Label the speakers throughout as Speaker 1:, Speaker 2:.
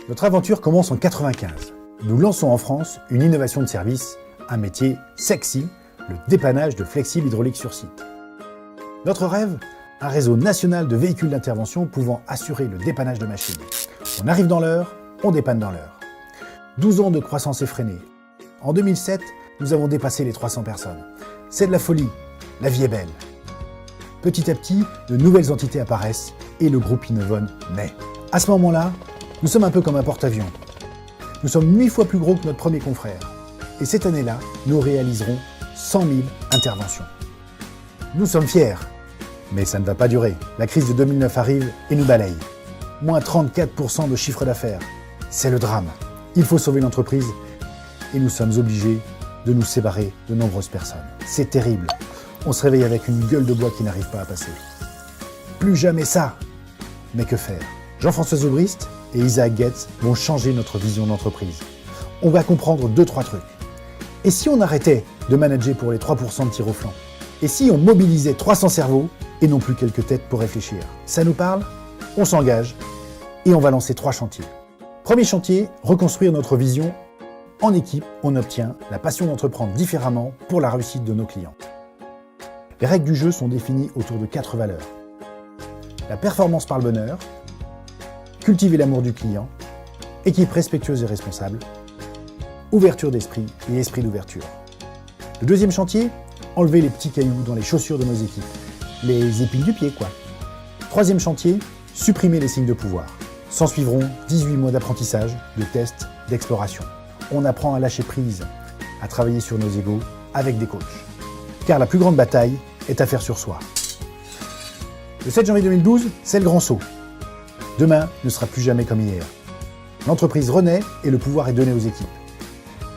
Speaker 1: Notre aventure commence en 1995. Nous lançons en France une innovation de service, un métier sexy, le dépannage de flexibles hydrauliques sur site. Notre rêve, un réseau national de véhicules d'intervention pouvant assurer le dépannage de machines. On arrive dans l'heure, on dépanne dans l'heure. 12 ans de croissance effrénée. En 2007, nous avons dépassé les 300 personnes. C'est de la folie, la vie est belle. Petit à petit, de nouvelles entités apparaissent et le groupe Innovon naît. À ce moment-là, nous sommes un peu comme un porte-avions. Nous sommes 8 fois plus gros que notre premier confrère. Et cette année-là, nous réaliserons 100 000 interventions. Nous sommes fiers, mais ça ne va pas durer. La crise de 2009 arrive et nous balaye. Moins 34% de chiffre d'affaires. C'est le drame. Il faut sauver l'entreprise et nous sommes obligés de nous séparer de nombreuses personnes. C'est terrible. On se réveille avec une gueule de bois qui n'arrive pas à passer. Plus jamais ça. Mais que faire? Jean-François Zobrist et Isaac Getz vont changer notre vision d'entreprise. On va comprendre 2-3 trucs. Et si on arrêtait de manager pour les 3% de tir au flanc? Et si on mobilisait 300 cerveaux et non plus quelques têtes pour réfléchir? Ça nous parle? On s'engage et on va lancer 3 chantiers. Premier chantier, reconstruire notre vision. En équipe, on obtient la passion d'entreprendre différemment pour la réussite de nos clients. Les règles du jeu sont définies autour de 4 valeurs. La performance par le bonheur, cultiver l'amour du client, équipe respectueuse et responsable, ouverture d'esprit et esprit d'ouverture. Le deuxième chantier, enlever les petits cailloux dans les chaussures de nos équipes. Les épines du pied, quoi. Troisième chantier, supprimer les signes de pouvoir. S'en suivront 18 mois d'apprentissage, de tests, d'exploration. On apprend à lâcher prise, à travailler sur nos égos avec des coachs. Car la plus grande bataille est à faire sur soi. Le 7 janvier 2012, c'est le grand saut. Demain ne sera plus jamais comme hier. L'entreprise renaît et le pouvoir est donné aux équipes.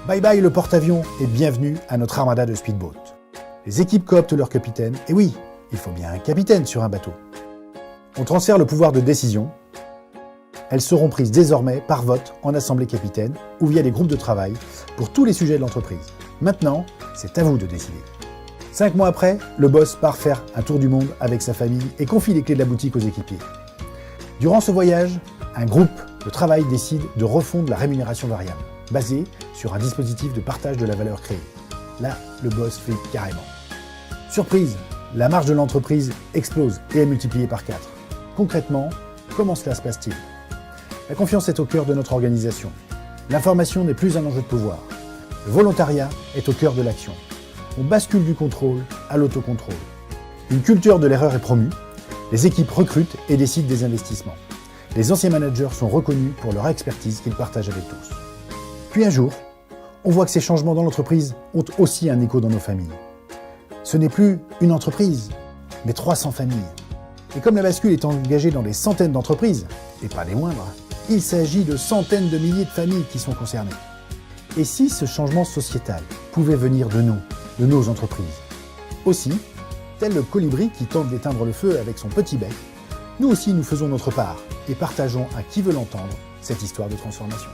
Speaker 1: Bye bye le porte-avions et bienvenue à notre armada de speedboat. Les équipes cooptent leur capitaine, et oui, il faut bien un capitaine sur un bateau. On transfère le pouvoir de décision. Elles seront prises désormais par vote en assemblée capitaine ou via des groupes de travail pour tous les sujets de l'entreprise. Maintenant, c'est à vous de décider. 5 mois après, le boss part faire un tour du monde avec sa famille et confie les clés de la boutique aux équipiers. Durant ce voyage, un groupe de travail décide de refondre la rémunération variable, basée sur un dispositif de partage de la valeur créée. Là, le boss fait carrément. Surprise, la marge de l'entreprise explose et est multipliée par 4. Concrètement, comment cela se passe-t-il? La confiance est au cœur de notre organisation. L'information n'est plus un enjeu de pouvoir. Le volontariat est au cœur de l'action. On bascule du contrôle à l'autocontrôle. Une culture de l'erreur est promue. Les équipes recrutent et décident des investissements. Les anciens managers sont reconnus pour leur expertise qu'ils partagent avec tous. Puis un jour, on voit que ces changements dans l'entreprise ont aussi un écho dans nos familles. Ce n'est plus une entreprise, mais 300 familles. Et comme la bascule est engagée dans des centaines d'entreprises, et pas les moindres, il s'agit de centaines de milliers de familles qui sont concernées. Et si ce changement sociétal pouvait venir de nous, de nos entreprises? Aussi, tel le colibri qui tente d'éteindre le feu avec son petit bec, nous aussi nous faisons notre part et partageons à qui veut l'entendre cette histoire de transformation.